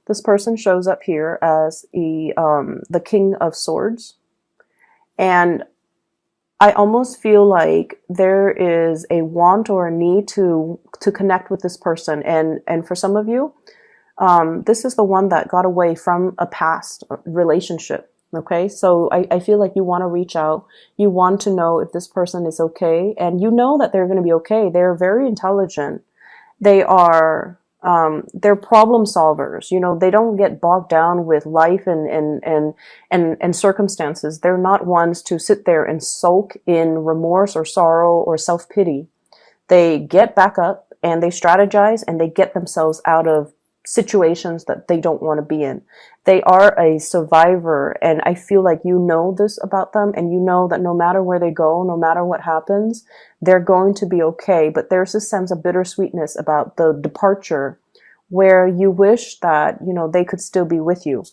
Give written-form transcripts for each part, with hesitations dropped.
This person shows up here as the King of Swords. And I almost feel like there is a want or a need to connect with this person. And for some of you, this is the one that got away from a past relationship. Okay, so I feel like you want to reach out. You want to know if this person is okay, and you know that they're going to be okay. They're very intelligent. They are, they're problem solvers. You know, they don't get bogged down with life and circumstances. They're not ones to sit there and sulk in remorse or sorrow or self-pity. They get back up and they strategize and they get themselves out of situations that they don't want to be in. They are a survivor, and I feel like you know this about them, and you know that no matter where they go, no matter what happens, they're going to be okay. But there's a sense of bittersweetness about the departure where you wish that, you know, they could still be with you.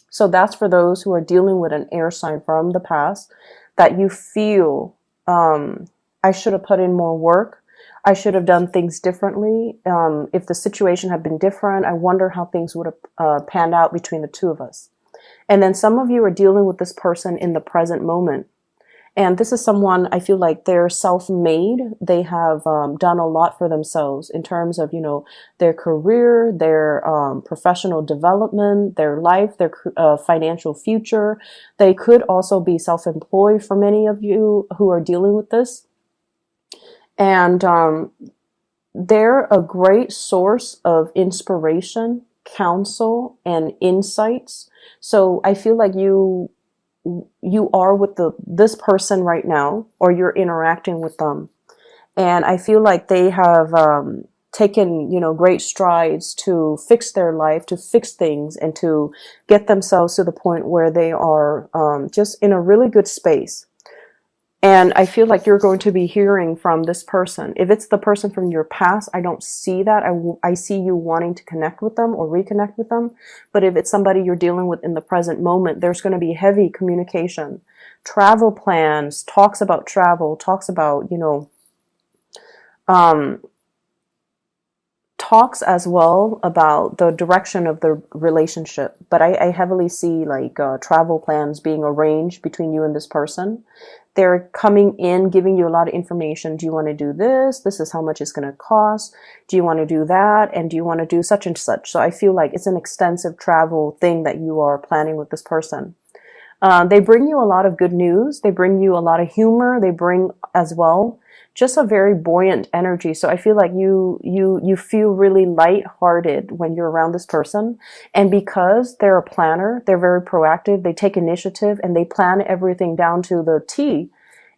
So that's for those who are dealing with an air sign from the past, that you feel, I should have put in more work. I should have done things differently. If the situation had been different, I wonder how things would have panned out between the two of us. And then some of you are dealing with this person in the present moment. And this is someone, I feel like they're self-made. They have done a lot for themselves in terms of, you know, their career, their professional development, their life, their financial future. They could also be self-employed for many of you who are dealing with this. And they're a great source of inspiration, counsel, and insights. So I feel like you are with this person right now, or you're interacting with them. And I feel like they have taken, you know, great strides to fix their life, to fix things, and to get themselves to the point where they are just in a really good space. And I feel like you're going to be hearing from this person. If it's the person from your past, I don't see that. I see you wanting to connect with them or reconnect with them. But if it's somebody you're dealing with in the present moment, there's going to be heavy communication, travel plans, talks about travel, talks about, you know, talks as well about the direction of the relationship. But I heavily see like travel plans being arranged between you and this person. They're coming in, giving you a lot of information. Do you want to do this? This is how much it's going to cost. Do you want to do that? And do you want to do such and such? So I feel like it's an extensive travel thing that you are planning with this person. They bring you a lot of good news. They bring you a lot of humor. They bring as well just a very buoyant energy. So I feel like you feel really lighthearted when you're around this person. And because they're a planner, they're very proactive, they take initiative, and they plan everything down to the T,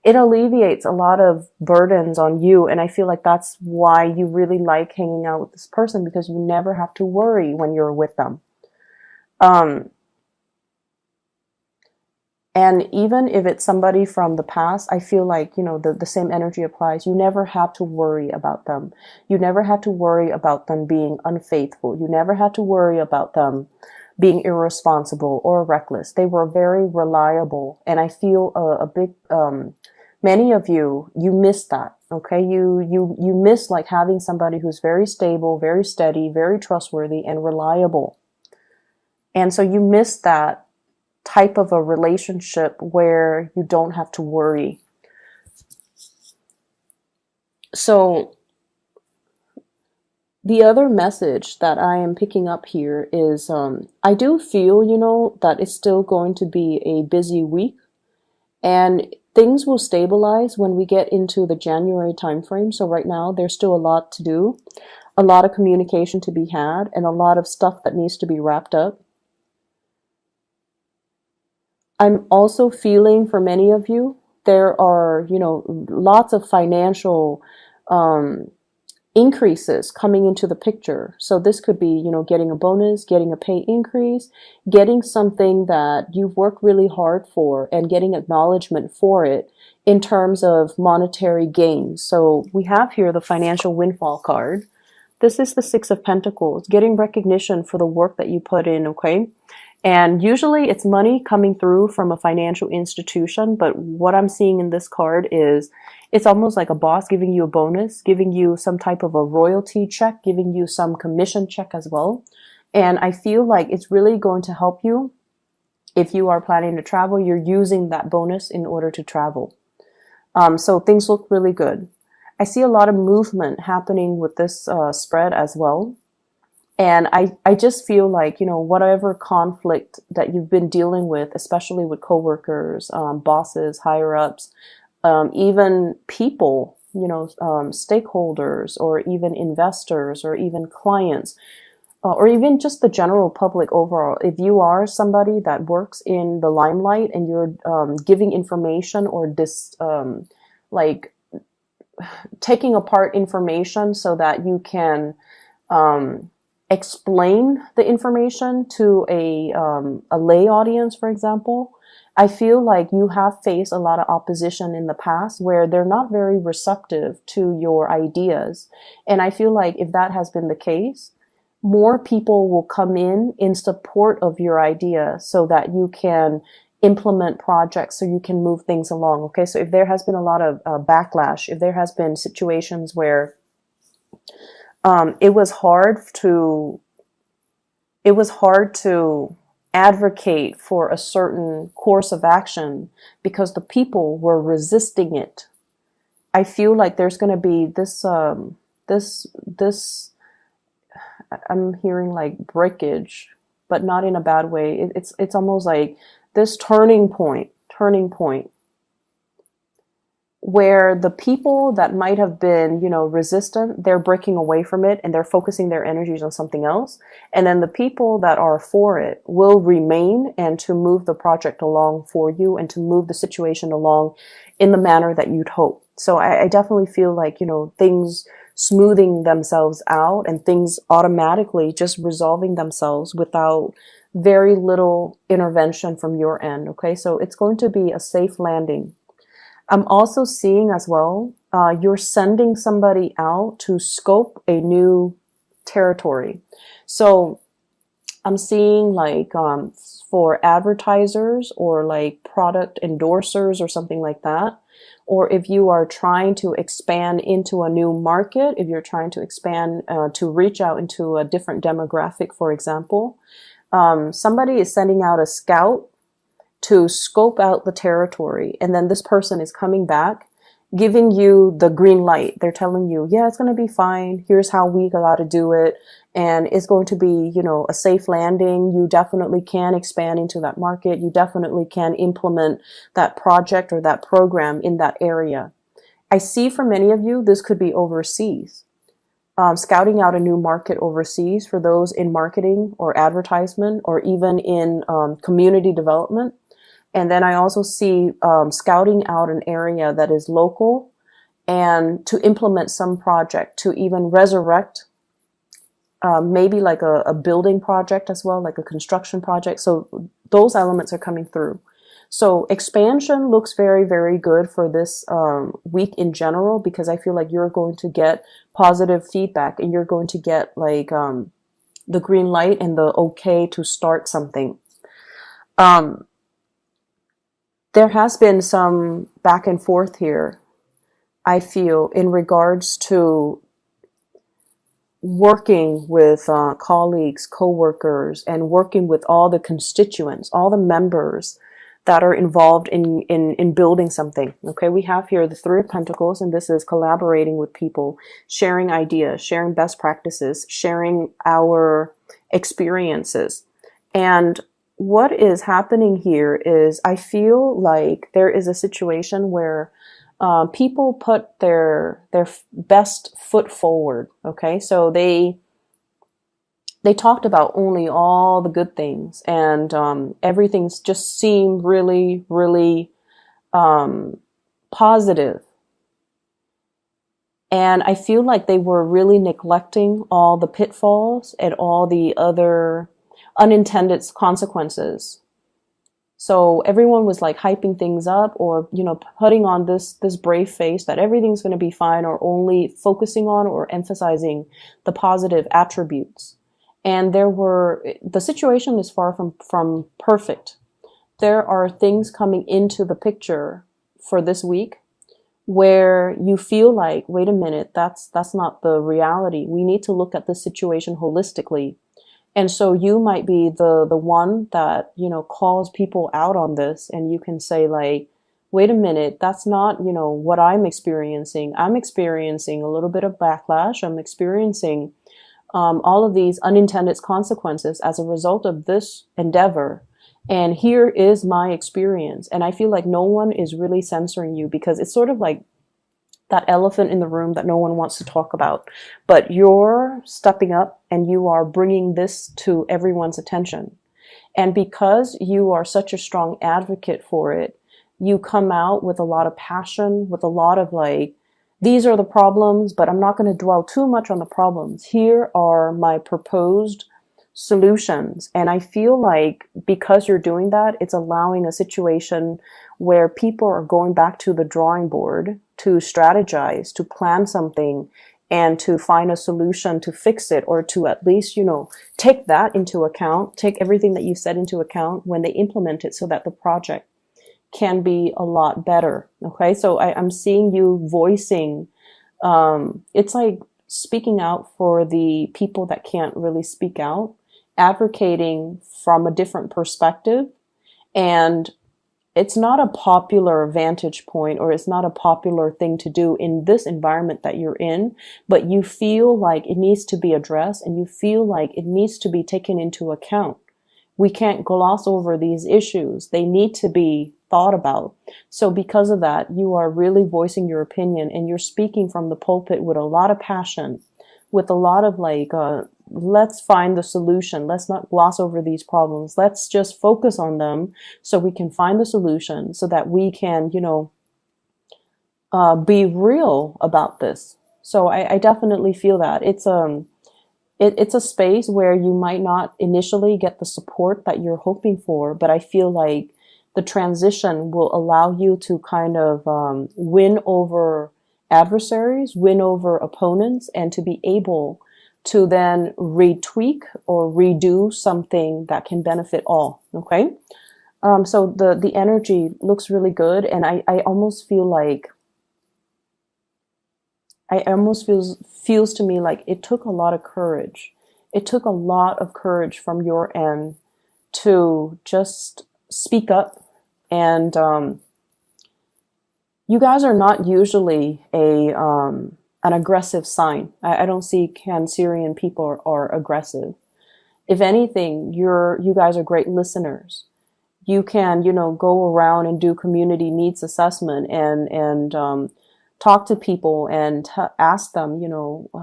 it alleviates a lot of burdens on you. And I feel like that's why you really like hanging out with this person, because you never have to worry when you're with them. And even if it's somebody from the past, I feel like, you know, the same energy applies. You never had to worry about them. You never had to worry about them being unfaithful. You never had to worry about them being irresponsible or reckless. They were very reliable. And I feel a big, many of you miss that. Okay. You miss like having somebody who's very stable, very steady, very trustworthy, and reliable. And so you miss that type of a relationship where you don't have to worry. So the other message that I am picking up here is I do feel, you know, that it's still going to be a busy week, and things will stabilize when we get into the January timeframe. So right now there's still a lot to do, a lot of communication to be had, and a lot of stuff that needs to be wrapped up. I'm also feeling for many of you, there are, you know, lots of financial increases coming into the picture. So this could be, you know, getting a bonus, getting a pay increase, getting something that you've worked really hard for, and getting acknowledgement for it in terms of monetary gains. So we have here the financial windfall card. This is the Six of Pentacles, getting recognition for the work that you put in, okay? And usually it's money coming through from a financial institution, but what I'm seeing in this card is it's almost like a boss giving you a bonus, giving you some type of a royalty check, giving you some commission check as well. And I feel like it's really going to help you if you are planning to travel. You're using that bonus in order to travel. So things look really good. I see a lot of movement happening with this spread as well. And I just feel like, whatever conflict that you've been dealing with, especially with coworkers, bosses, higher ups, even people, stakeholders, or even investors, or even clients, or even just the general public overall. If you are somebody that works in the limelight and you're giving information or like taking apart information so that you can explain the information to a lay audience, for example, I feel like you have faced a lot of opposition in the past where they're not very receptive to your ideas. And I feel like if that has been the case, more people will come in support of your idea so that you can implement projects, so you can move things along. Okay, so if there has been a lot of backlash, if there has been situations where it was hard to advocate for a certain course of action because the people were resisting it, I feel like there's going to be this I'm hearing like breakage, but not in a bad way. It's almost like this turning point where the people that might have been, resistant, they're breaking away from it and they're focusing their energies on something else. And then the people that are for it will remain and to move the project along for you and to move the situation along in the manner that you'd hope. So I definitely feel like, things smoothing themselves out and things automatically just resolving themselves without very little intervention from your end. Okay, so it's going to be a safe landing. I'm also seeing as well, you're sending somebody out to scope a new territory. So I'm seeing like for advertisers or like product endorsers or something like that. Or if you are trying to expand into a new market, if you're trying to expand to reach out into a different demographic, for example, somebody is sending out a scout to scope out the territory. And then this person is coming back, giving you the green light. They're telling you, yeah, it's going to be fine. Here's how we got to do it. And it's going to be, a safe landing. You definitely can expand into that market. You definitely can implement that project or that program in that area. I see for many of you, this could be overseas. Scouting out a new market overseas for those in marketing or advertisement or even in community development. And then I also see scouting out an area that is local and to implement some project, to even resurrect maybe like a building project as well, like a construction project. So those elements are coming through. So expansion looks very, very good for this week in general, because I feel like you're going to get positive feedback and you're going to get like the green light and the okay to start something. There has been some back and forth here, I feel, in regards to working with colleagues, coworkers, and working with all the constituents, all the members that are involved in building something. Okay, we have here the Three of Pentacles, and this is collaborating with people, sharing ideas, sharing best practices, sharing our experiences. And what is happening here is I feel like there is a situation where people put their best foot forward. Okay, so they talked about only all the good things, and everything's just seemed really, really positive. And I feel like they were really neglecting all the pitfalls and all the other unintended consequences. So everyone was like hyping things up, or, putting on this brave face that everything's going to be fine, or only focusing on or emphasizing the positive attributes. And the situation is far from perfect. There are things coming into the picture for this week where you feel like, wait a minute, that's not the reality. We need to look at this situation holistically. And so you might be the one that, calls people out on this, and you can say like, wait a minute, that's not, what I'm experiencing. I'm experiencing a little bit of backlash. I'm experiencing all of these unintended consequences as a result of this endeavor. And here is my experience. And I feel like no one is really censoring you, because it's sort of like that elephant in the room that no one wants to talk about. But you're stepping up and you are bringing this to everyone's attention. And because you are such a strong advocate for it, you come out with a lot of passion, with a lot of like, these are the problems, but I'm not going to dwell too much on the problems. Here are my proposed solutions. And I feel like because you're doing that, it's allowing a situation where people are going back to the drawing board to strategize, to plan something, and to find a solution to fix it, or to at least, take that into account, take everything that you said into account when they implement it, so that the project can be a lot better. Okay. So I'm seeing you voicing, it's like speaking out for the people that can't really speak out, advocating from a different perspective. And it's not a popular vantage point, or it's not a popular thing to do in this environment that you're in, but you feel like it needs to be addressed, and you feel like it needs to be taken into account. We can't gloss over these issues. They need to be thought about. So because of that, you are really voicing your opinion, and you're speaking from the pulpit with a lot of passion, with a lot of like, let's find the solution. Let's not gloss over these problems. Let's just focus on them so we can find the solution, so that we can, be real about this. So I definitely feel that it's a space where you might not initially get the support that you're hoping for, but I feel like the transition will allow you to kind of win over adversaries, win over opponents, and to be able to then retweak or redo something that can benefit all. Okay. So the energy looks really good. And I almost feel like, feels to me like it took a lot of courage. It took a lot of courage from your end to just speak up. And you guys are not usually an aggressive sign. I don't see Cancerian people are aggressive. If anything, you guys are great listeners. You can, go around and do community needs assessment, and talk to people and ask them,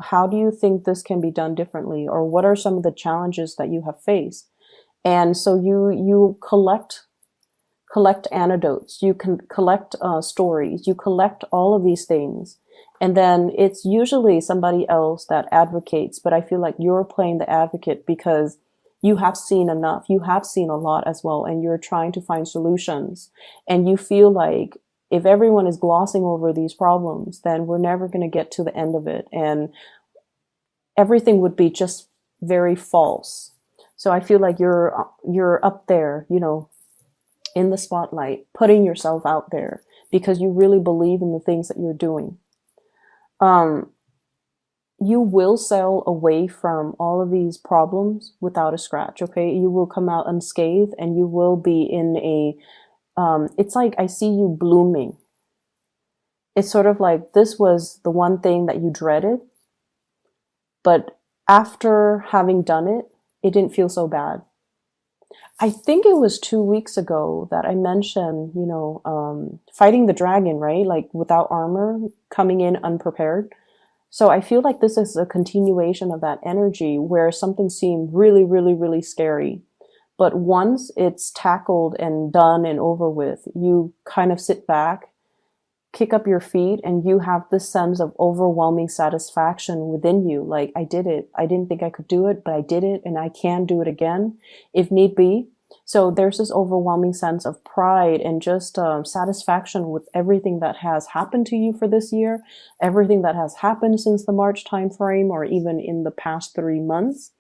how do you think this can be done differently? Or what are some of the challenges that you have faced? And so you collect anecdotes, you can collect stories, you collect all of these things. And then it's usually somebody else that advocates, but I feel like you're playing the advocate because you have seen enough, you have seen a lot as well, and you're trying to find solutions. And you feel like if everyone is glossing over these problems, then we're never going to get to the end of it. And everything would be just very false. So I feel like you're up there, in the spotlight, putting yourself out there because you really believe in the things that you're doing. You will sail away from all of these problems without a scratch. Okay. You will come out unscathed, and you will be in it's like I see you blooming. It's sort of like this was the one thing that you dreaded, but after having done it, it didn't feel so bad. I think it was 2 weeks ago that I mentioned, fighting the dragon, right? Like without armor, coming in unprepared. So I feel like this is a continuation of that energy where something seemed really, really, really scary. But once it's tackled and done and over with, you kind of sit back, kick up your feet, and you have this sense of overwhelming satisfaction within you. Like, I did it. I didn't think I could do it, but I did it, and I can do it again if need be. So there's this overwhelming sense of pride and just satisfaction with everything that has happened to you for this year, everything that has happened since the March timeframe, or even in the past 3 months.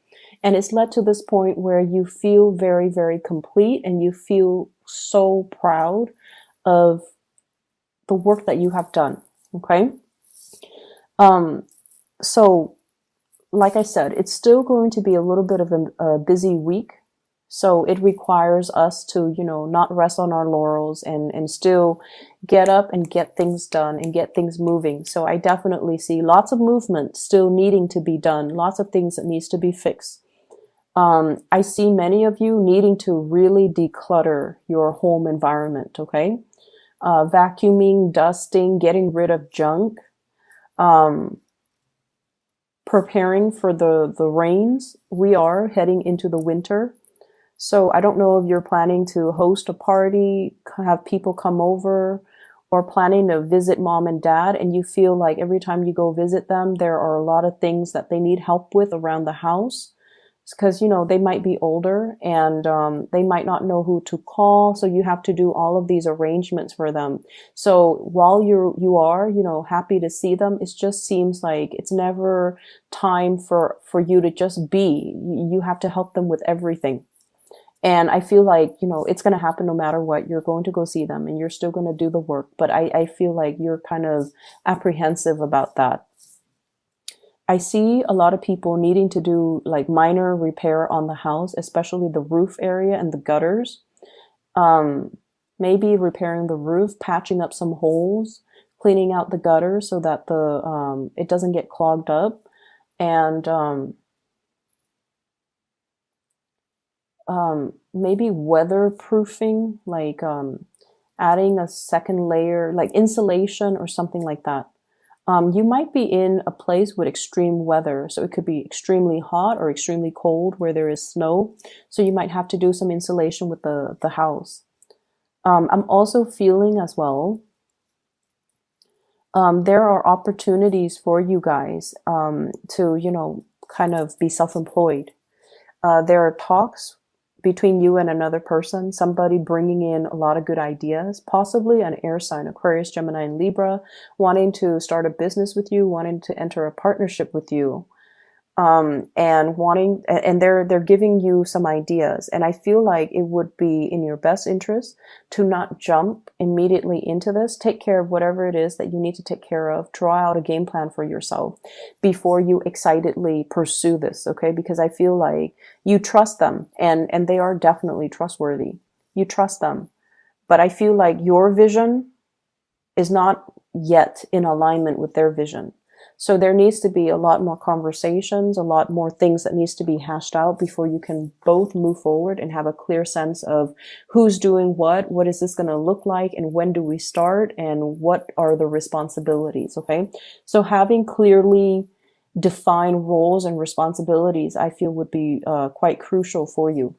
And it's led to this point where you feel very, very complete, and you feel so proud of the work that you have done. Okay. So like I said, it's still going to be a little bit of a busy week. So it requires us to, not rest on our laurels and still get up and get things done and get things moving. So I definitely see lots of movement still needing to be done, lots of things that needs to be fixed. I see many of you needing to really declutter your home environment, okay? Vacuuming, dusting, getting rid of junk, um, preparing for the rains. We are heading into the winter. So I don't know if you're planning to host a party, have people come over, or planning to visit mom and dad, and you feel like every time you go visit them, there are a lot of things that they need help with around the house. Because, they might be older and they might not know who to call. So you have to do all of these arrangements for them. So while you are, happy to see them, it just seems like it's never time for you to just be. You have to help them with everything. And I feel like, it's going to happen no matter what. You're going to go see them and you're still going to do the work. But I feel like you're kind of apprehensive about that. I see a lot of people needing to do like minor repair on the house, especially the roof area and the gutters. Um, Maybe repairing the roof, patching up some holes, cleaning out the gutters so that the it doesn't get clogged up, and maybe weatherproofing, like adding a second layer, like insulation or something like that. You might be in a place with extreme weather, so it could be extremely hot or extremely cold where there is snow. So you might have to do some insulation with the house. I'm also feeling as well, there are opportunities for you guys to, kind of be self-employed. There are talks between you and another person, somebody bringing in a lot of good ideas, possibly an air sign, Aquarius, Gemini, and Libra, wanting to start a business with you, wanting to enter a partnership with you, and wanting, and they're giving you some ideas. And I feel like it would be in your best interest to not jump immediately into this. Take care of whatever it is that you need to take care of. Draw out a game plan for yourself before you excitedly pursue this, okay? Because I feel like you trust them, and they are definitely trustworthy. You trust them. But I feel like your vision is not yet in alignment with their vision. So there needs to be a lot more conversations, a lot more things that needs to be hashed out before you can both move forward and have a clear sense of who's doing what is this going to look like, and when do we start, and what are the responsibilities, okay? So having clearly defined roles and responsibilities, I feel would be quite crucial for you.